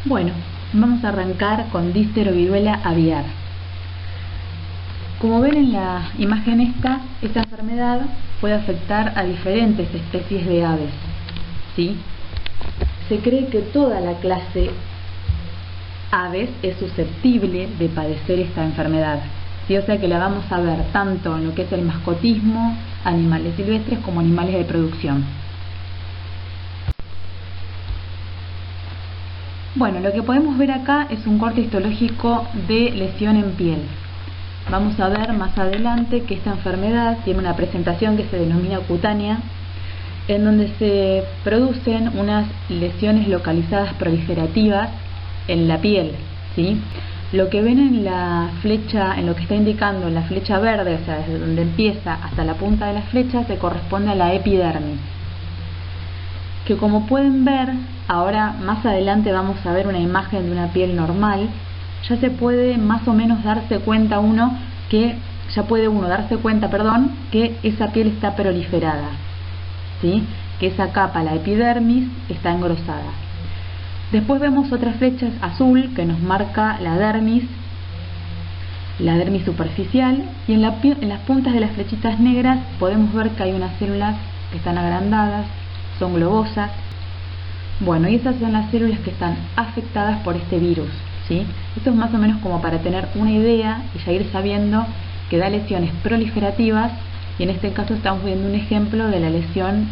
Bueno, vamos a arrancar con Difteroviruela aviar. Como ven en la imagen esta enfermedad puede afectar a diferentes especies de aves, ¿sí? Se cree que toda la clase aves es susceptible de padecer esta enfermedad, ¿sí? O sea que la vamos a ver tanto en lo que es el mascotismo, animales silvestres como animales de producción. Bueno, lo que podemos ver acá es un corte histológico de lesión en piel. Vamos a ver más adelante que esta enfermedad tiene una presentación que se denomina cutánea, en donde se producen unas lesiones localizadas proliferativas en la piel, ¿sí? Lo que ven en la flecha, en lo que está indicando en la flecha verde, o sea, desde donde empieza hasta la punta de la flecha, se corresponde a la epidermis, que como pueden ver, ahora más adelante vamos a ver una imagen de una piel normal. Ya se puede más o menos darse cuenta que esa piel está proliferada, ¿sí? Que esa capa, la epidermis, está engrosada. Después vemos otra flecha azul que nos marca la dermis superficial, y en las puntas de las flechitas negras podemos ver que hay unas células que están agrandadas, son globosas. Bueno, y esas son las células que están afectadas por este virus, ¿sí? Esto es más o menos como para tener una idea y ya ir sabiendo que da lesiones proliferativas, y en este caso estamos viendo un ejemplo de la lesión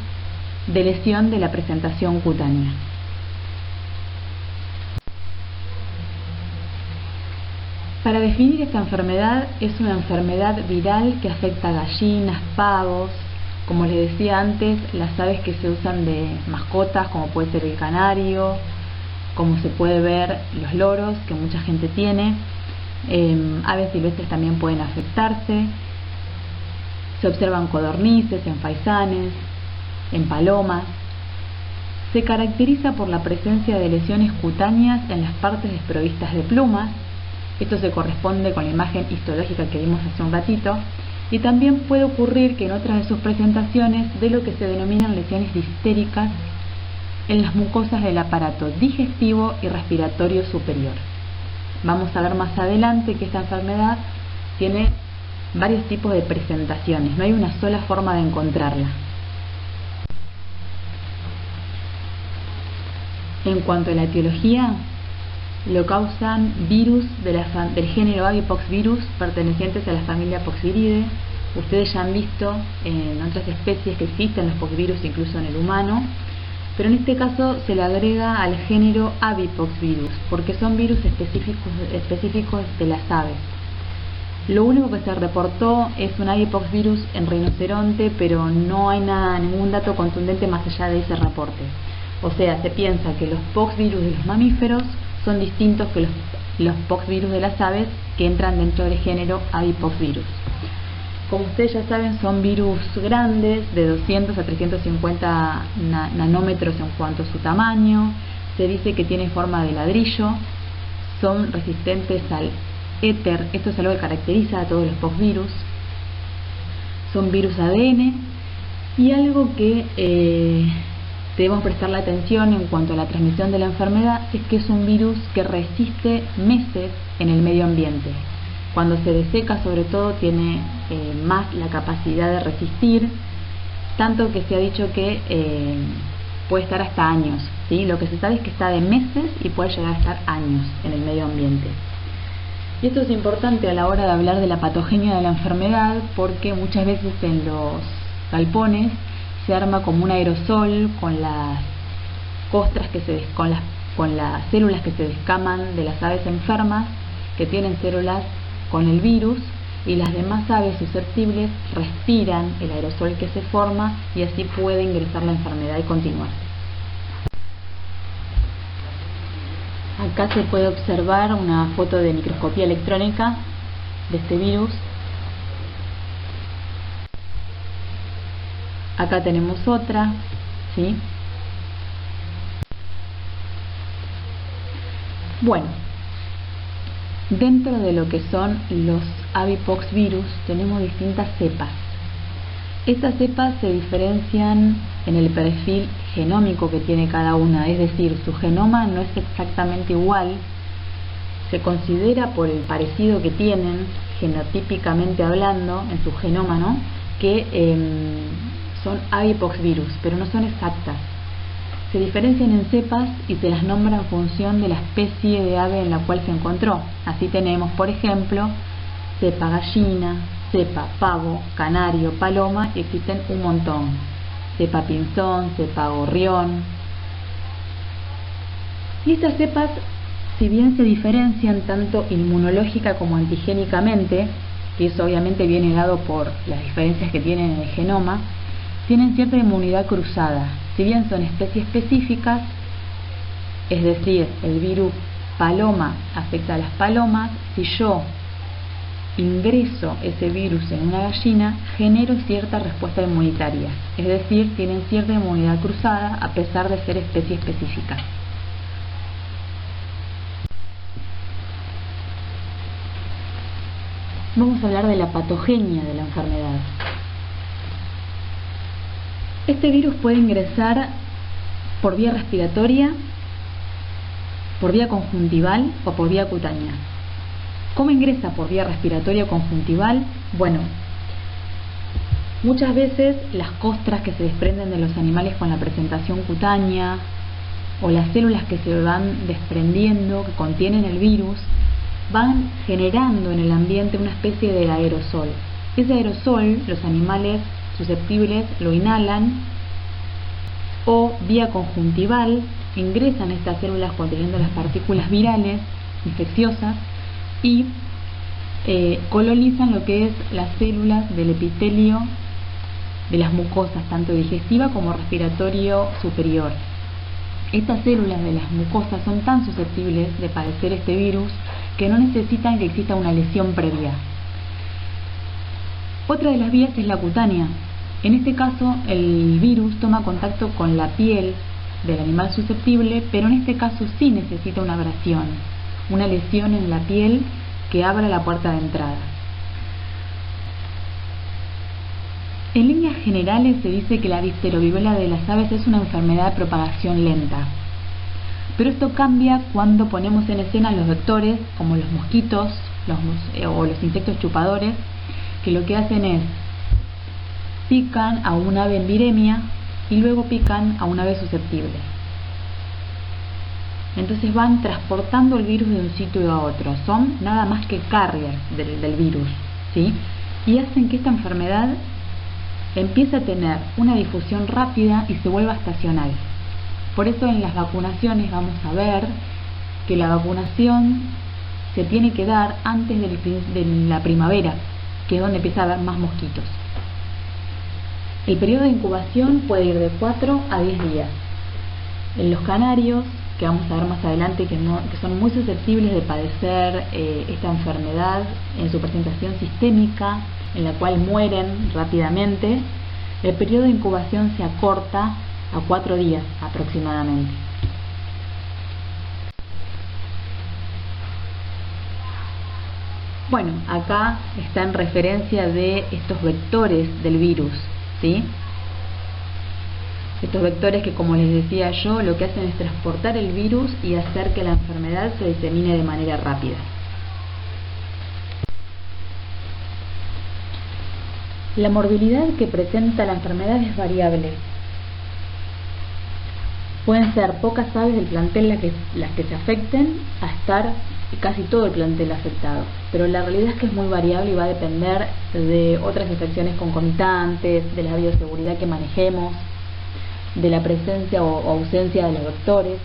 de la presentación cutánea. Para definir esta enfermedad, es una enfermedad viral que afecta a gallinas, pavos, como les decía antes, las aves que se usan de mascotas, como puede ser el canario, como se puede ver los loros, que mucha gente tiene. Aves silvestres también pueden afectarse. Se observan codornices, en faisanes, en palomas. Se caracteriza por la presencia de lesiones cutáneas en las partes desprovistas de plumas. Esto se corresponde con la imagen histológica que vimos hace un ratito. Y también puede ocurrir que en otras de sus presentaciones de lo que se denominan lesiones diftericas en las mucosas del aparato digestivo y respiratorio superior. Vamos a ver más adelante que esta enfermedad tiene varios tipos de presentaciones, no hay una sola forma de encontrarla. En cuanto a la etiología, lo causan virus del género Avipoxvirus pertenecientes a la familia Poxviridae. Ustedes ya han visto en otras especies que existen los poxvirus, incluso en el humano, pero en este caso se le agrega al género Avipoxvirus porque son virus específicos de las aves. Lo único que se reportó es un Avipoxvirus en rinoceronte, pero no hay ningún dato contundente más allá de ese reporte. O sea, se piensa que los poxvirus de los mamíferos son distintos que los poxvirus de las aves, que entran dentro del género Avipoxvirus. Como ustedes ya saben, son virus grandes, de 200 a 350 nanómetros en cuanto a su tamaño. Se dice que tienen forma de ladrillo, son resistentes al éter. Esto es algo que caracteriza a todos los poxvirus. Son virus ADN, y algo que debemos prestarle atención en cuanto a la transmisión de la enfermedad es que es un virus que resiste meses en el medio ambiente. Cuando se deseca, sobre todo, tiene más la capacidad de resistir, tanto que se ha dicho que puede estar hasta años, ¿sí? Lo que se sabe es que está de meses y puede llegar a estar años en el medio ambiente. Y esto es importante a la hora de hablar de la patogenia de la enfermedad, porque muchas veces en los galpones se arma como un aerosol con las costras con las células que se descaman de las aves enfermas que tienen células con el virus, y las demás aves susceptibles respiran el aerosol que se forma y así puede ingresar la enfermedad y continuar. Acá se puede observar una foto de microscopía electrónica de este virus. Acá tenemos otra, ¿sí? Bueno, dentro de lo que son los Avipoxvirus tenemos distintas cepas. Estas cepas se diferencian en el perfil genómico que tiene cada una, es decir, su genoma no es exactamente igual. Se considera por el parecido que tienen, genotípicamente hablando, en su genoma, ¿no?, que son avipoxvirus, pero no son exactas. Se diferencian en cepas y se las nombra en función de la especie de ave en la cual se encontró. Así tenemos, por ejemplo, cepa gallina, cepa pavo, canario, paloma, y existen un montón. Cepa pinzón, cepa gorrión. Y estas cepas, si bien se diferencian tanto inmunológica como antigénicamente, que eso obviamente viene dado por las diferencias que tienen en el genoma, tienen cierta inmunidad cruzada. Si bien son especies específicas, es decir, el virus paloma afecta a las palomas, si yo ingreso ese virus en una gallina, genero cierta respuesta inmunitaria, es decir, tienen cierta inmunidad cruzada a pesar de ser especies específicas. Vamos a hablar de la patogenia de la enfermedad. Este virus puede ingresar por vía respiratoria, por vía conjuntival o por vía cutánea. ¿Cómo ingresa por vía respiratoria o conjuntival? Bueno, muchas veces las costras que se desprenden de los animales con la presentación cutánea o las células que se van desprendiendo, que contienen el virus, van generando en el ambiente una especie de aerosol. Ese aerosol, los animales susceptibles lo inhalan o vía conjuntival ingresan estas células conteniendo las partículas virales infecciosas y colonizan lo que es las células del epitelio de las mucosas, tanto digestiva como respiratorio superior. Estas células de las mucosas son tan susceptibles de padecer este virus que no necesitan que exista una lesión previa. Otra de las vías es la cutánea. En este caso, el virus toma contacto con la piel del animal susceptible, pero en este caso sí necesita una abrasión, una lesión en la piel que abra la puerta de entrada. En líneas generales se dice que la difteroviruela de las aves es una enfermedad de propagación lenta, pero esto cambia cuando ponemos en escena los vectores como los mosquitos o los insectos chupadores, que lo que hacen es pican a un ave en viremia y luego pican a un ave susceptible. Entonces van transportando el virus de un sitio a otro, son nada más que carriers del virus, ¿sí? Y hacen que esta enfermedad empiece a tener una difusión rápida y se vuelva estacional. Por eso en las vacunaciones vamos a ver que la vacunación se tiene que dar antes de la primavera, que es donde empieza a haber más mosquitos. El periodo de incubación puede ir de 4 a 10 días. En los canarios, que vamos a ver más adelante, que son muy susceptibles de padecer esta enfermedad en su presentación sistémica, en la cual mueren rápidamente, el periodo de incubación se acorta a 4 días aproximadamente. Bueno, acá está en referencia de estos vectores del virus, ¿sí? Estos vectores que, como les decía yo, lo que hacen es transportar el virus y hacer que la enfermedad se disemine de manera rápida. La morbilidad que presenta la enfermedad es variable. Pueden ser pocas aves del plantel las que se afecten, a estar casi todo el plantel afectado. Pero la realidad es que es muy variable y va a depender de otras infecciones concomitantes, de la bioseguridad que manejemos, de la presencia o ausencia de los vectores.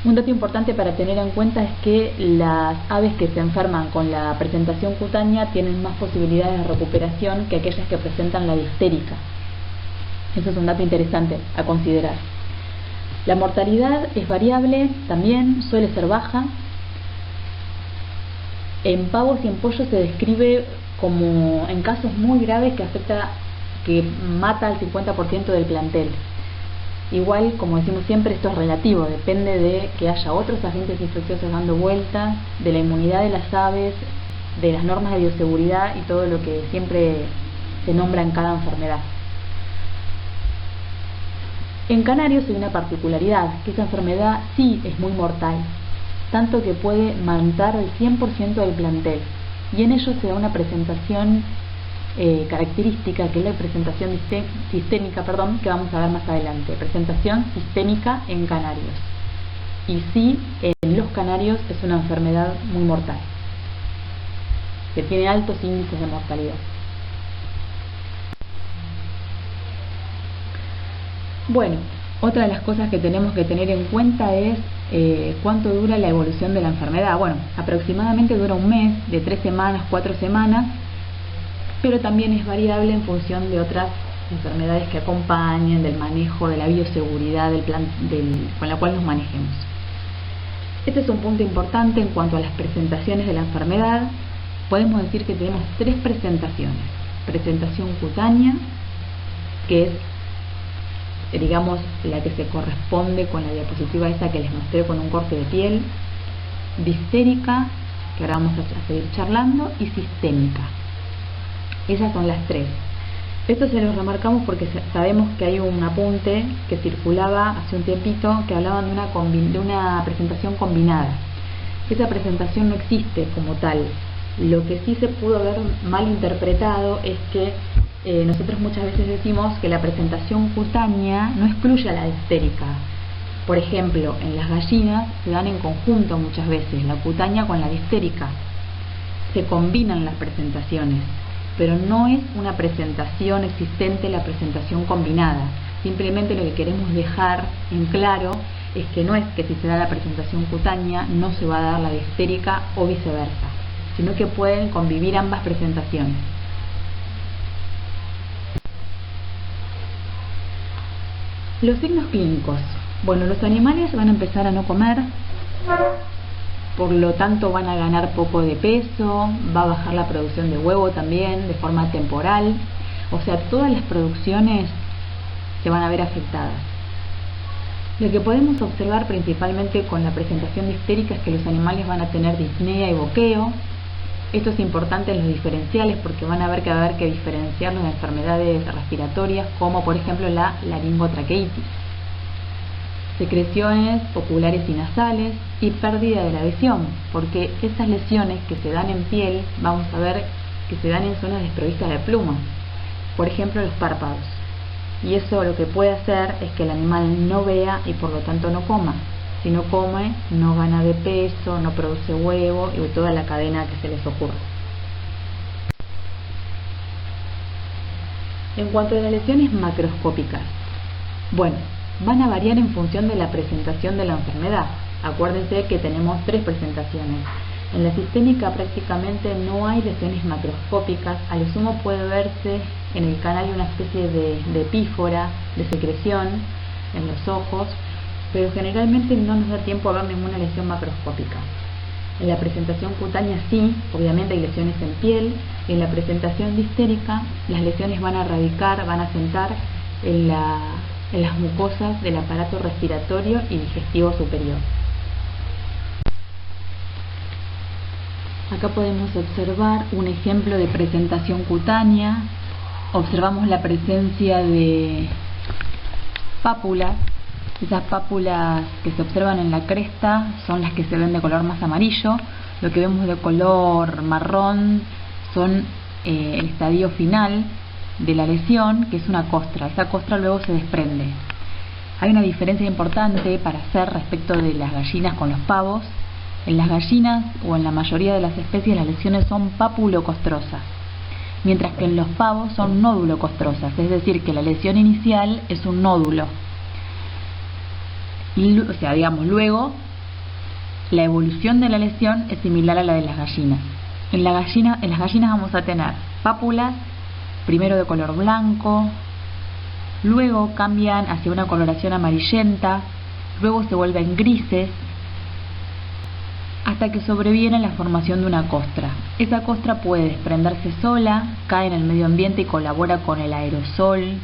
Un dato importante para tener en cuenta es que las aves que se enferman con la presentación cutánea tienen más posibilidades de recuperación que aquellas que presentan la difterica. Eso es un dato interesante a considerar. La mortalidad es variable, también suele ser baja. En pavos y en pollos se describe como en casos muy graves que mata al 50% del plantel. Igual, como decimos siempre, esto es relativo, depende de que haya otros agentes infecciosos dando vueltas, de la inmunidad de las aves, de las normas de bioseguridad y todo lo que siempre se nombra en cada enfermedad. En canarios hay una particularidad, que esa enfermedad sí es muy mortal, tanto que puede matar al 100% del plantel, y en ello se da una presentación característica, que es la presentación sistémica, que vamos a ver más adelante, presentación sistémica en canarios. Y sí, en los canarios es una enfermedad muy mortal, que tiene altos índices de mortalidad. Bueno, otra de las cosas que tenemos que tener en cuenta es cuánto dura la evolución de la enfermedad. Bueno, aproximadamente dura un mes, de 3 semanas, 4 semanas, pero también es variable en función de otras enfermedades que acompañen, del manejo, de la bioseguridad con la cual nos manejemos. Este es un punto importante en cuanto a las presentaciones de la enfermedad. Podemos decir que tenemos 3 presentaciones. Presentación cutánea, que es digamos la que se corresponde con la diapositiva esa que les mostré con un corte de piel, distérica, que ahora vamos a seguir charlando, y sistémica. Esas son las 3. Esto se los remarcamos porque sabemos que hay un apunte que circulaba hace un tiempito que hablaban de una presentación combinada. Esa presentación no existe como tal. Lo que sí se pudo haber mal interpretado es que nosotros muchas veces decimos que la presentación cutánea no excluye a la distérica. Por ejemplo, en las gallinas se dan en conjunto muchas veces, la cutánea con la distérica. Se combinan las presentaciones, pero no es una presentación existente la presentación combinada. Simplemente lo que queremos dejar en claro es que no es que si se da la presentación cutánea no se va a dar la distérica o viceversa, sino que pueden convivir ambas presentaciones. Los signos clínicos. Bueno, los animales van a empezar a no comer, por lo tanto van a ganar poco de peso, va a bajar la producción de huevo también de forma temporal, o sea, todas las producciones se van a ver afectadas. Lo que podemos observar principalmente con la presentación distérica es que los animales van a tener disnea y boqueo. Esto es importante en los diferenciales porque van a ver que va a haber que diferenciarlos de enfermedades respiratorias como por ejemplo la laringotraqueitis, secreciones oculares y nasales y pérdida de la visión, porque esas lesiones que se dan en piel vamos a ver que se dan en zonas desprovistas de plumas, por ejemplo los párpados, y eso lo que puede hacer es que el animal no vea y por lo tanto no coma. Si no come, no gana de peso, no produce huevo y toda la cadena que se les ocurre. En cuanto a las lesiones macroscópicas, bueno, van a variar en función de la presentación de la enfermedad. Acuérdense que tenemos 3 presentaciones. En la sistémica prácticamente no hay lesiones macroscópicas, a lo sumo puede verse en el canal una especie de epífora, de secreción en los ojos, pero generalmente no nos da tiempo a ver ninguna lesión macroscópica. En la presentación cutánea sí, obviamente hay lesiones en piel, y en la presentación distérica las lesiones van a radicar, van a sentar en las mucosas del aparato respiratorio y digestivo superior. Acá podemos observar un ejemplo de presentación cutánea. Observamos la presencia de pápulas. Esas pápulas que se observan en la cresta son las que se ven de color más amarillo. Lo que vemos de color marrón son el estadio final de la lesión, que es una costra. Esa costra luego se desprende. Hay una diferencia importante para hacer respecto de las gallinas con los pavos. En las gallinas o en la mayoría de las especies las lesiones son pápulo-costrosas, mientras que en los pavos son nódulo-costrosas, es decir, que la lesión inicial es un nódulo. O sea, digamos, luego la evolución de la lesión es similar a la de las gallinas. En las gallinas vamos a tener pápulas, primero de color blanco, luego cambian hacia una coloración amarillenta, luego se vuelven grises, hasta que sobreviene la formación de una costra. Esa costra puede desprenderse sola, cae en el medio ambiente y colabora con el aerosol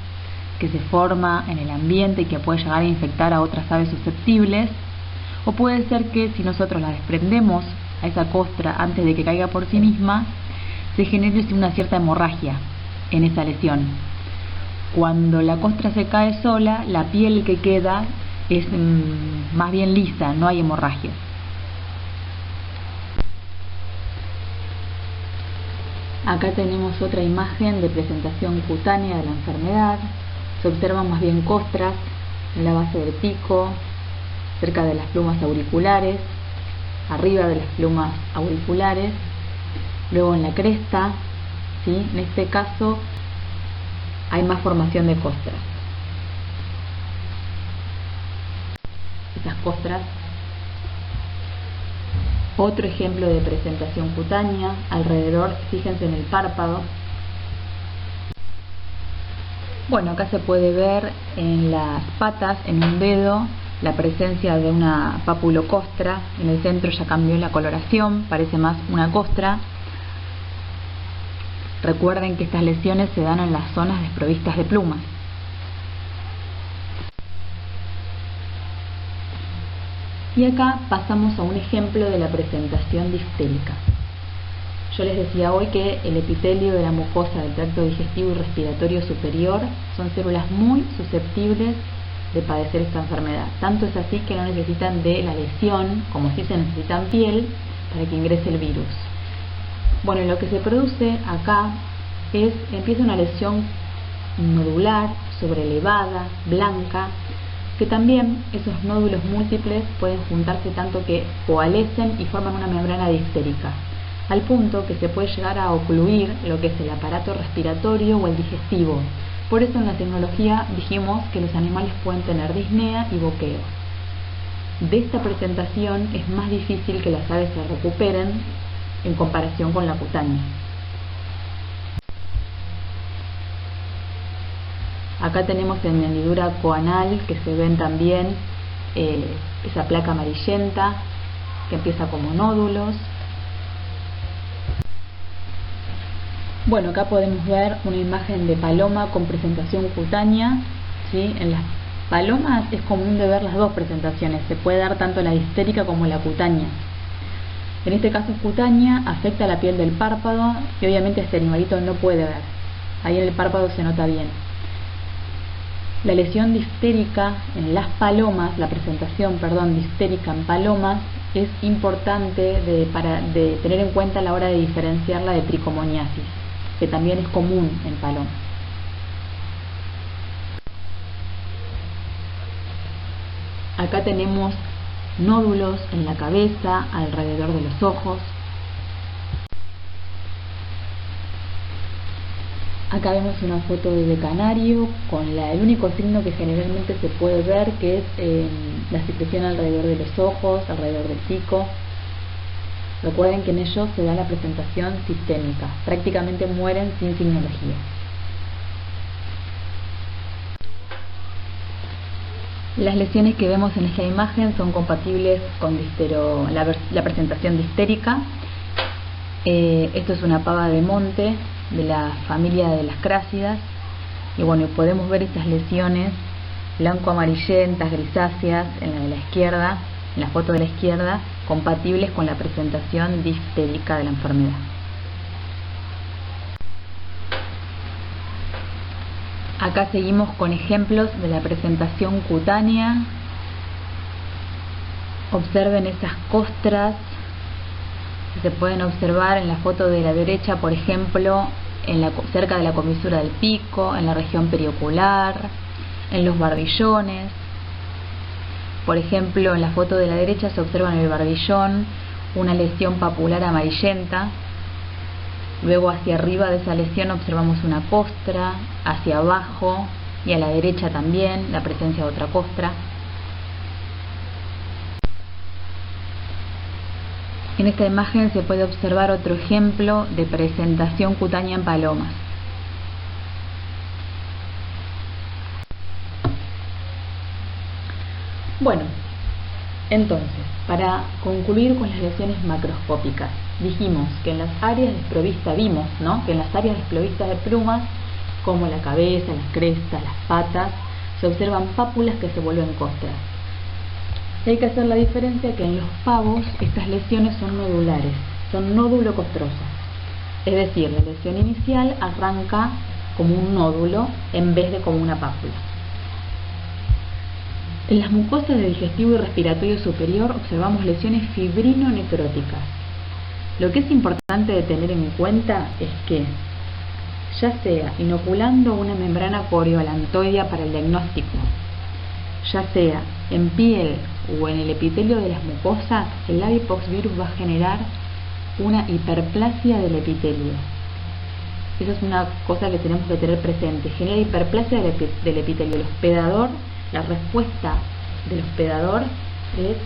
que se forma en el ambiente y que puede llegar a infectar a otras aves susceptibles, o puede ser que si nosotros la desprendemos a esa costra antes de que caiga por sí misma, se genere una cierta hemorragia. en esa lesión. Cuando la costra se cae sola, la piel que queda es más bien lisa, no hay hemorragia. Acá tenemos otra imagen de presentación cutánea de la enfermedad. Se observan más bien costras en la base del pico, cerca de las plumas auriculares, arriba de las plumas auriculares, luego en la cresta, ¿sí? En este caso hay más formación de costras. Esas costras. Otro ejemplo de presentación cutánea, alrededor, fíjense en el párpado. Bueno, acá se puede ver en las patas, en un dedo, la presencia de una papulocostra. En el centro ya cambió la coloración, parece más una costra. Recuerden que estas lesiones se dan en las zonas desprovistas de plumas. Y acá pasamos a un ejemplo de la presentación difterica. Yo les decía hoy que el epitelio de la mucosa del tracto digestivo y respiratorio superior son células muy susceptibles de padecer esta enfermedad. Tanto es así que no necesitan de la lesión, como si se necesitan piel, para que ingrese el virus. Bueno, lo que se produce acá empieza una lesión nodular, sobrelevada, blanca, que también esos nódulos múltiples pueden juntarse tanto que coalescen y forman una membrana difterica, al punto que se puede llegar a ocluir lo que es el aparato respiratorio o el digestivo. Por eso en la tecnología dijimos que los animales pueden tener disnea y boqueo. De esta presentación es más difícil que las aves se recuperen en comparación con la cutánea. Acá tenemos en hendidura coanal que se ven también esa placa amarillenta que empieza como nódulos. Bueno, acá podemos ver una imagen de paloma con presentación cutánea, ¿sí? En las palomas es común de ver las dos presentaciones, se puede dar tanto la difterica como la cutánea. En este caso es cutánea, afecta la piel del párpado y obviamente este animalito no puede ver. Ahí en el párpado se nota bien. La lesión diftérica en las palomas, la presentación, diftérica en palomas es importante de tener en cuenta a la hora de diferenciarla de tricomoniasis, que también es común en palomas. Acá tenemos nódulos en la cabeza, alrededor de los ojos. Acá vemos una foto de canario con el único signo que generalmente se puede ver, que es la secreción alrededor de los ojos, alrededor del pico. Recuerden que en ellos se da la presentación sistémica, prácticamente mueren sin signología. Las lesiones que vemos en esta imagen son compatibles con la presentación difterica. Esto es una pava de monte de la familia de las crásidas y bueno, podemos ver estas lesiones blanco-amarillentas, grisáceas en la de la izquierda, en la foto de la izquierda, compatibles con la presentación diftérica de la enfermedad. Acá seguimos con ejemplos de la presentación cutánea. Observen esas costras que se pueden observar en la foto de la derecha, por ejemplo, cerca de la comisura del pico, en la región periocular, en los barbillones. Por ejemplo, en la foto de la derecha se observa en el barbillón una lesión papular amarillenta. Luego hacia arriba de esa lesión observamos una costra, hacia abajo y a la derecha también la presencia de otra costra. En esta imagen se puede observar otro ejemplo de presentación cutánea en palomas. Bueno, entonces, para concluir con las lesiones macroscópicas, dijimos que en las áreas desprovistas, que en las áreas desprovistas de plumas, como la cabeza, las crestas, las patas, se observan pápulas que se vuelven costras. Hay que hacer la diferencia que en los pavos estas lesiones son nodulares, son nódulo-costrosas. Es decir, la lesión inicial arranca como un nódulo en vez de como una pápula. En las mucosas del digestivo y respiratorio superior observamos lesiones fibrino-necróticas. Lo que es importante de tener en cuenta es que, ya sea inoculando una membrana coriolantoidea para el diagnóstico, ya sea en piel o en el epitelio de las mucosas, el Labipox-virus va a generar una hiperplasia del epitelio. Esa es una cosa que tenemos que tener presente. Genera hiperplasia del epitelio. El hospedador, la respuesta del hospedador es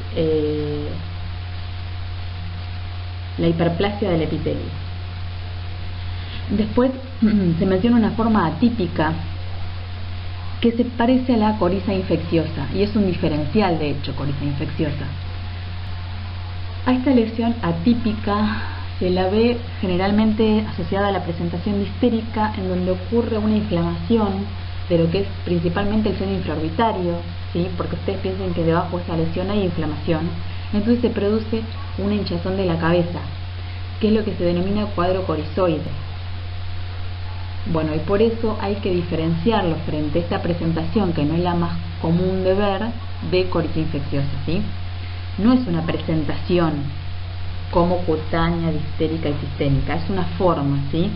la hiperplasia del epitelio. Después se menciona una forma atípica que se parece a la coriza infecciosa y es un diferencial, de hecho, coriza infecciosa. A esta lesión atípica se la ve generalmente asociada a la presentación distérica, en donde ocurre una inflamación de lo que es principalmente el seno infraorbitario, ¿sí? Porque ustedes piensen que debajo de esa lesión hay inflamación, entonces se produce una hinchazón de la cabeza, que es lo que se denomina cuadro corizoide. Bueno, y por eso hay que diferenciarlo frente a esta presentación, que no es la más común de ver, de coriza infecciosa, ¿sí? No es una presentación como cutánea, distérica y sistémica, es una forma, ¿sí?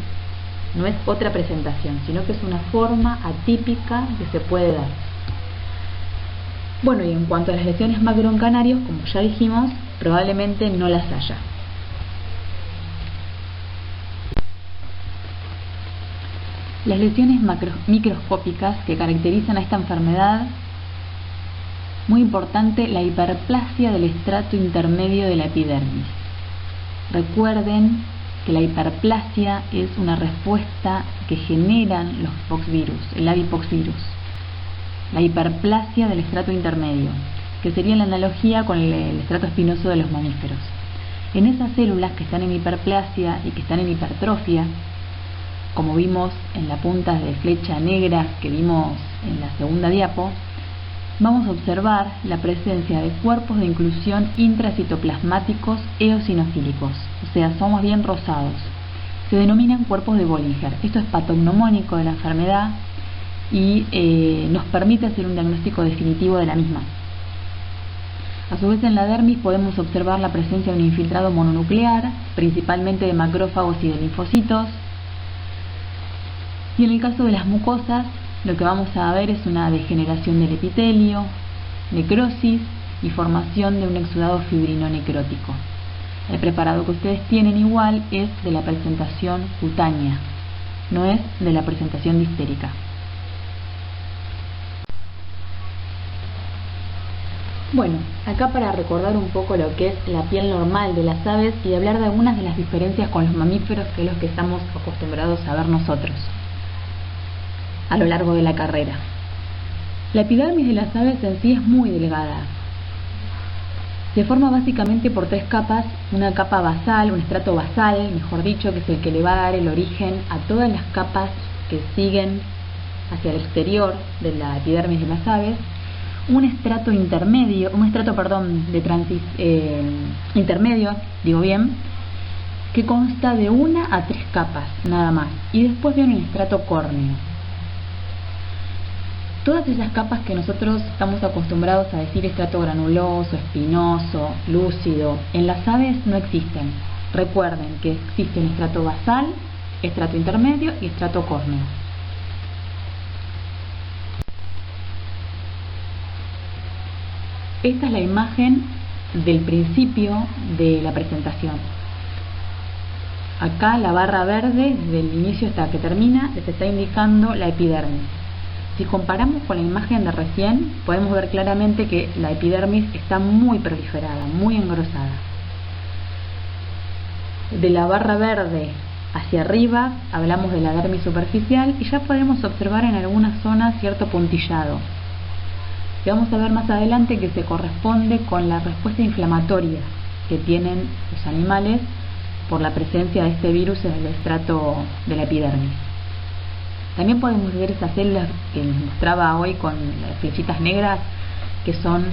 No es otra presentación, sino que es una forma atípica que se puede dar. Bueno, y en cuanto a las lesiones macroencanarios, como ya dijimos, probablemente no las haya. Las lesiones microscópicas que caracterizan a esta enfermedad, muy importante, la hiperplasia del estrato intermedio de la epidermis. Recuerden que la hiperplasia es una respuesta que generan los poxvirus, el Labipox-virus. La hiperplasia del estrato intermedio, que sería la analogía con el estrato espinoso de los mamíferos. En esas células que están en hiperplasia y que están en hipertrofia, como vimos en la punta de flecha negra que vimos en la segunda diapo, vamos a observar la presencia de cuerpos de inclusión intracitoplasmáticos eosinofílicos, o sea, son más bien rosados. Se denominan cuerpos de Bollinger. Esto es patognomónico de la enfermedad y nos permite hacer un diagnóstico definitivo de la misma. A su vez, en la dermis podemos observar la presencia de un infiltrado mononuclear, principalmente de macrófagos y de linfocitos. Y en el caso de las mucosas, lo que vamos a ver es una degeneración del epitelio, necrosis y formación de un exudado fibrino-necrótico. El preparado que ustedes tienen igual es de la presentación cutánea, no es de la presentación distérica. Bueno, acá para recordar un poco lo que es la piel normal de las aves y hablar de algunas de las diferencias con los mamíferos, que es lo que estamos acostumbrados a ver nosotros a lo largo de la carrera. La epidermis de las aves en sí es muy delgada. Se forma básicamente por tres capas: una capa basal, un estrato basal, mejor dicho, que es el que le va a dar el origen a todas las capas que siguen hacia el exterior de la epidermis de las aves, un estrato intermedio, intermedio, que consta de 1 a 3 capas, nada más, y después viene un estrato córneo. Todas esas capas que nosotros estamos acostumbrados a decir estrato granuloso, espinoso, lúcido, en las aves no existen. Recuerden que existe un estrato basal, estrato intermedio y estrato córneo. Esta es la imagen del principio de la presentación. Acá la barra verde, desde el inicio hasta que termina, les está indicando la epidermis. Si comparamos con la imagen de recién, podemos ver claramente que la epidermis está muy proliferada, muy engrosada. De la barra verde hacia arriba hablamos de la dermis superficial y ya podemos observar en algunas zonas cierto puntillado, que vamos a ver más adelante, que se corresponde con la respuesta inflamatoria que tienen los animales por la presencia de este virus en el estrato de la epidermis. También podemos ver esas células que les mostraba hoy con las flechitas negras, que están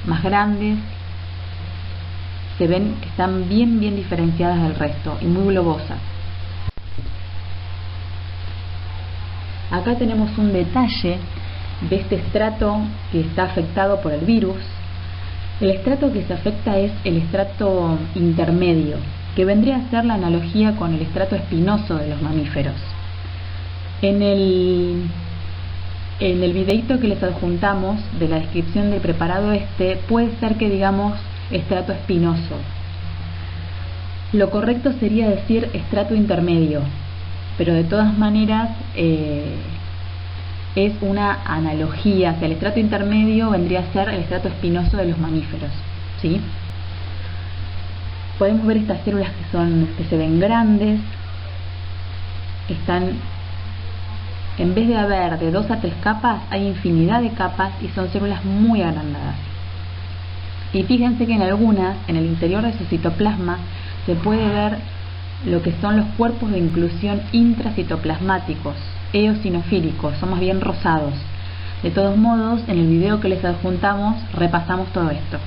más grandes, se ven que están bien diferenciadas del resto y muy globosas. Acá tenemos un detalle de este estrato que está afectado por el virus. El estrato que se afecta es el estrato intermedio, que vendría a ser la analogía con el estrato espinoso de los mamíferos. En el videíto que les adjuntamos de la descripción del preparado puede ser que digamos estrato espinoso. Lo correcto sería decir estrato intermedio, pero de todas maneras es una analogía. O sea, el estrato intermedio vendría a ser el estrato espinoso de los mamíferos, ¿sí? Podemos ver estas células que se ven grandes, en vez de haber de 2 a 3 capas, hay infinidad de capas y son células muy agrandadas. Y fíjense que en algunas, en el interior de su citoplasma, se puede ver lo que son los cuerpos de inclusión intracitoplasmáticos, eosinofílicos, son más bien rosados. De todos modos, en el video que les adjuntamos, repasamos todo esto.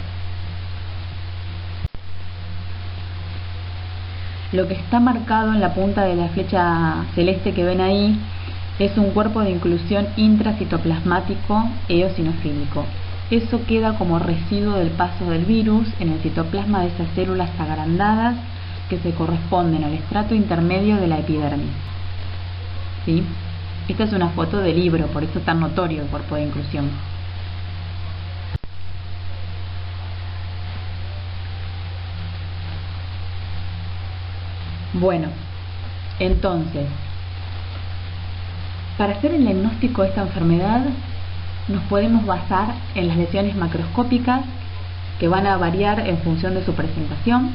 Lo que está marcado en la punta de la flecha celeste que ven ahí es un cuerpo de inclusión intracitoplasmático eosinofílico. Eso queda como residuo del paso del virus en el citoplasma de esas células agrandadas que se corresponden al estrato intermedio de la epidermis, ¿sí? Esta es una foto de libro, por eso es tan notorio el cuerpo de inclusión. Bueno, entonces, para hacer el diagnóstico de esta enfermedad nos podemos basar en las lesiones macroscópicas que van a variar en función de su presentación.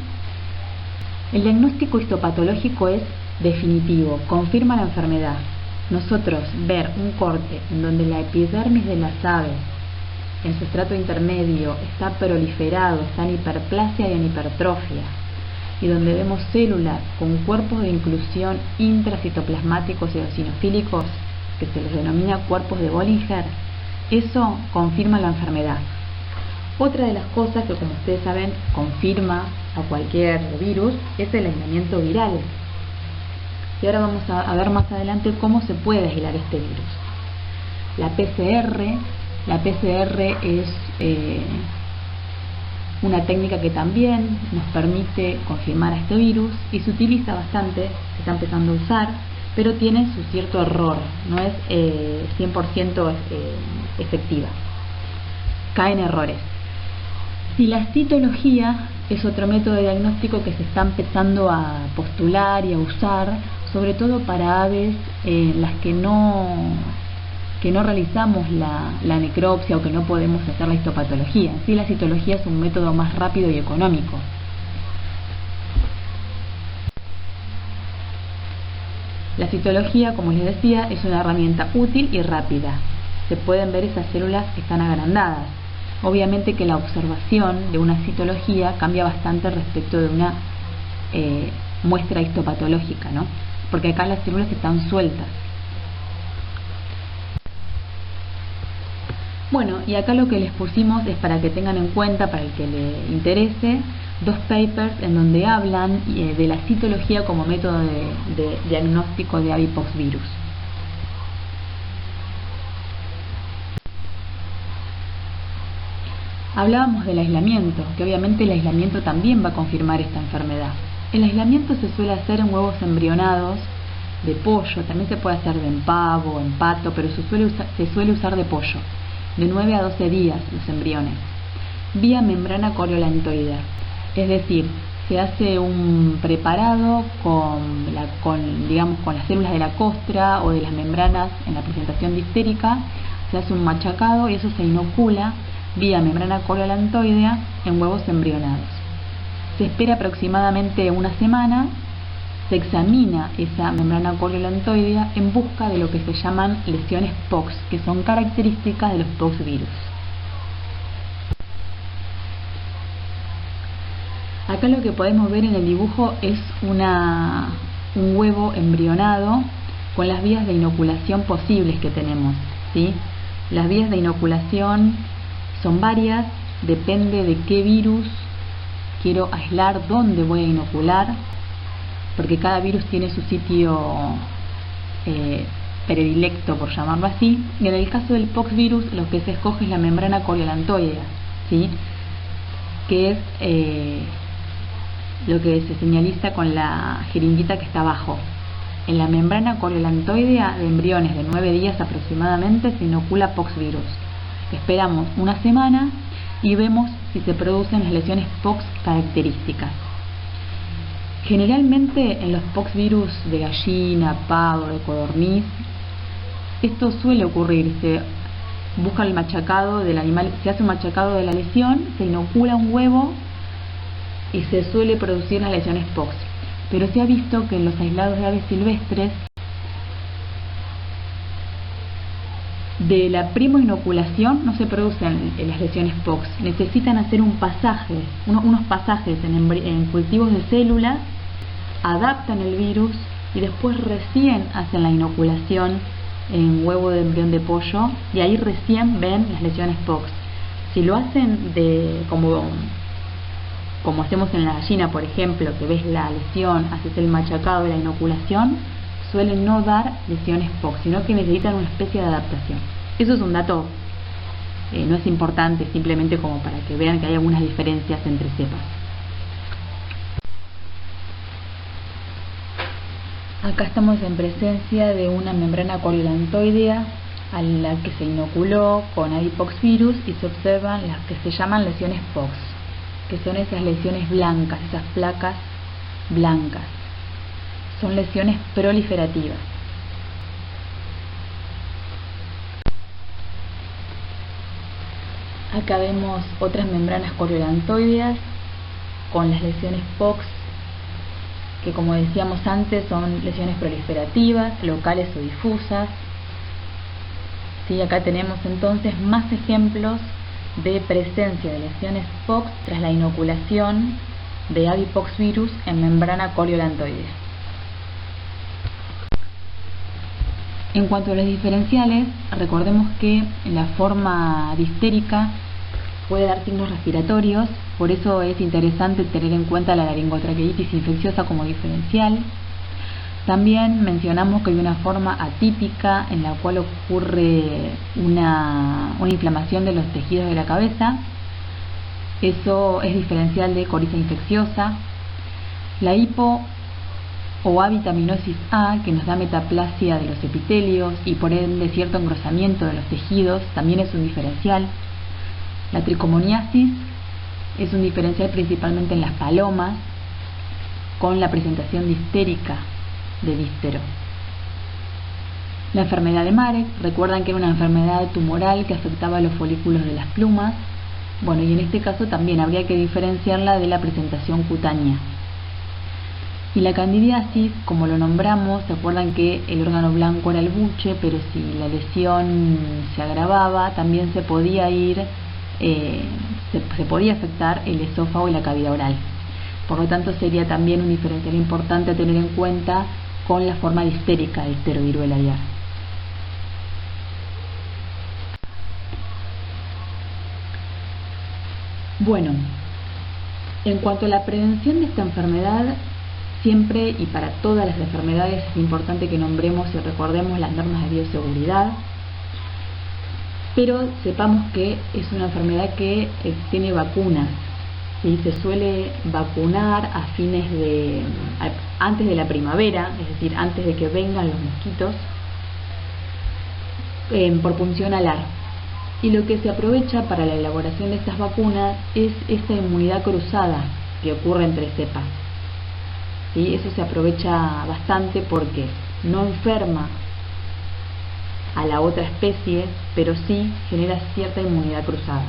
El diagnóstico histopatológico es definitivo, confirma la enfermedad. Nosotros ver un corte en donde la epidermis de las aves en su estrato intermedio está proliferado, está en hiperplasia y en hipertrofia, y donde vemos células con cuerpos de inclusión intracitoplasmáticos eosinofílicos que se les denomina cuerpos de Bollinger, eso confirma la enfermedad. Otra de las cosas que, como ustedes saben, confirma a cualquier virus es el aislamiento viral. Y ahora vamos a ver más adelante cómo se puede aislar este virus. La PCR es una técnica que también nos permite confirmar a este virus y se utiliza bastante, se está empezando a usar, pero tiene su cierto error, no es 100% efectiva. Caen errores. Y la citología es otro método de diagnóstico que se está empezando a postular y a usar, sobre todo para aves en las que no realizamos la necropsia o que no podemos hacer la histopatología. Sí, la citología es un método más rápido y económico. La citología, como les decía, es una herramienta útil y rápida. Se pueden ver esas células que están agrandadas. Obviamente que la observación de una citología cambia bastante respecto de una muestra histopatológica, ¿no? Porque acá las células están sueltas. Bueno, y acá lo que les pusimos es para que tengan en cuenta, para el que le interese, 2 papers en donde hablan de la citología como método de diagnóstico de Avipox virus. Hablábamos del aislamiento, que obviamente el aislamiento también va a confirmar esta enfermedad. El aislamiento se suele hacer en huevos embrionados de pollo, también se puede hacer de pavo, en pato, pero se suele usar de pollo, de 9 a 12 días los embriones, vía membrana coriolantoidea. Es decir, se hace un preparado con las células de la costra o de las membranas en la presentación difterica, se hace un machacado y eso se inocula vía membrana coriolantoidea en huevos embrionados. Se espera aproximadamente una semana, se examina esa membrana coriolantoidea en busca de lo que se llaman lesiones POX, que son características de los POX virus. Acá lo que podemos ver en el dibujo es un huevo embrionado con las vías de inoculación posibles que tenemos, ¿sí? Las vías de inoculación son varias, depende de qué virus quiero aislar, dónde voy a inocular, porque cada virus tiene su sitio predilecto, por llamarlo así, y en el caso del poxvirus lo que se escoge es la membrana coriolantoidea, ¿sí? Que es lo que se señaliza con la jeringuita que está abajo. En la membrana coriolantoidea de embriones de 9 días aproximadamente se inocula poxvirus. Esperamos una semana y vemos si se producen las lesiones pox características. Generalmente en los poxvirus de gallina, pavo, de codorniz, esto suele ocurrir. Se busca el machacado del animal, se hace un machacado de la lesión, se inocula un huevo y se suele producir las lesiones pox. Pero se ha visto que en los aislados de aves silvestres, de la primoinoculación no se producen las lesiones pox. Necesitan hacer un pasaje, unos pasajes en cultivos de células, adaptan el virus y después recién hacen la inoculación en huevo de embrión de pollo y ahí recién ven las lesiones pox. Si lo hacen como hacemos en la gallina, por ejemplo, que ves la lesión, haces el machacado de la inoculación, suelen no dar lesiones pox, sino que necesitan una especie de adaptación. Eso es un dato, no es importante, simplemente como para que vean que hay algunas diferencias entre cepas. Acá estamos en presencia de una membrana coriolantoidea a la que se inoculó con adipoxvirus y se observan las que se llaman lesiones pox, que son esas lesiones blancas, esas placas blancas. Son lesiones proliferativas. Acá vemos otras membranas coriolantoideas con las lesiones pox, que como decíamos antes son lesiones proliferativas, locales o difusas. Sí, acá tenemos entonces más ejemplos de presencia de lesiones pox tras la inoculación de adipoxvirus en membrana coriolantoidea. En cuanto a los diferenciales, recordemos que la forma difterica puede dar signos respiratorios, por eso es interesante tener en cuenta la laringotraqueitis infecciosa como diferencial. También mencionamos que hay una forma atípica en la cual ocurre una inflamación de los tejidos de la cabeza. Eso es diferencial de coriza infecciosa. La hipo o avitaminosis A, que nos da metaplasia de los epitelios y por ende cierto engrosamiento de los tejidos, también es un diferencial. La tricomoniasis es un diferencial principalmente en las palomas, con la presentación difterica de díftero. La enfermedad de Marek, recuerdan que era una enfermedad tumoral que afectaba a los folículos de las plumas. Bueno, y en este caso también habría que diferenciarla de la presentación cutánea. Y la candidiasis, como lo nombramos, se acuerdan que el órgano blanco era el buche, pero si la lesión se agravaba, también se podía se podía afectar el esófago y la cavidad oral. Por lo tanto, sería también un diferencial importante a tener en cuenta con la forma difterica del difteroviruela aviar. Bueno, en cuanto a la prevención de esta enfermedad, siempre y para todas las enfermedades es importante que nombremos y recordemos las normas de bioseguridad, pero sepamos que es una enfermedad que tiene vacunas, ¿sí? Se suele vacunar antes de la primavera, es decir, antes de que vengan los mosquitos, por punción alar. Y lo que se aprovecha para la elaboración de estas vacunas es esta inmunidad cruzada que ocurre entre cepas. ¿Sí? Eso se aprovecha bastante porque no enferma a la otra especie, pero sí genera cierta inmunidad cruzada.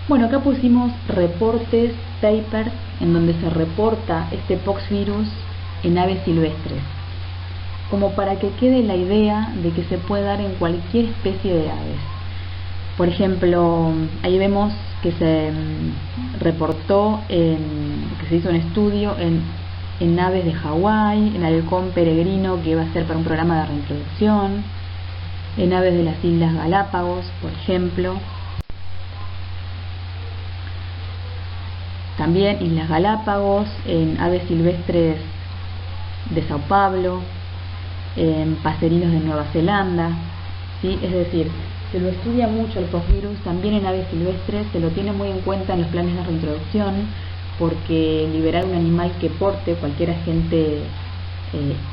Bueno, acá pusimos reportes, papers, en donde se reporta este poxvirus en aves silvestres, como para que quede la idea de que se puede dar en cualquier especie de aves. Por ejemplo, ahí vemos que se reportó, que se hizo un estudio en aves de Hawái, en halcón peregrino que iba a ser para un programa de reintroducción, en aves de las Islas Galápagos, por ejemplo. También Islas Galápagos, en aves silvestres de Sao Paulo, paserinos de Nueva Zelanda, ¿sí? Es decir, se lo estudia mucho el poxvirus, también en aves silvestres, se lo tiene muy en cuenta en los planes de reintroducción, porque liberar un animal que porte cualquier agente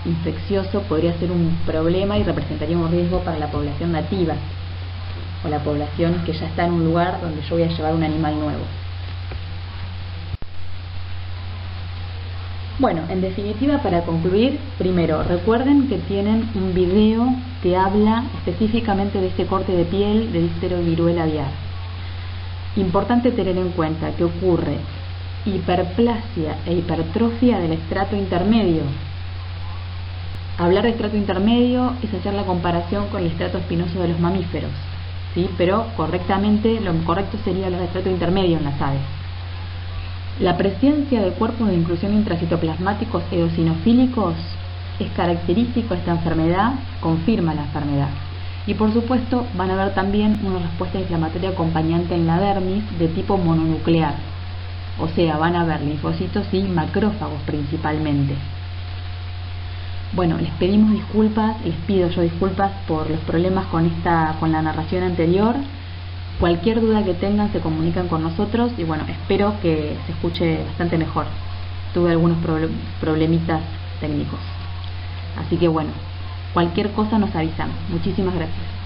infeccioso podría ser un problema y representaría un riesgo para la población nativa o la población que ya está en un lugar donde yo voy a llevar un animal nuevo. Bueno, en definitiva, para concluir, primero, recuerden que tienen un video que habla específicamente de este corte de piel de difteroviruela aviar. Importante tener en cuenta que ocurre hiperplasia e hipertrofia del estrato intermedio. Hablar de estrato intermedio es hacer la comparación con el estrato espinoso de los mamíferos, ¿sí? Pero correctamente, lo correcto sería hablar de estrato intermedio en las aves. La presencia de cuerpos de inclusión intracitoplasmáticos eosinofílicos es característico de esta enfermedad, confirma la enfermedad. Y por supuesto van a haber también una respuesta inflamatoria acompañante en la dermis de tipo mononuclear, o sea, van a haber linfocitos y macrófagos principalmente. Bueno, les pedimos disculpas, les pido yo disculpas por los problemas con la narración anterior. Cualquier duda que tengan se comunican con nosotros y bueno, espero que se escuche bastante mejor. Tuve algunos problemitas técnicos. Así que bueno, cualquier cosa nos avisan. Muchísimas gracias.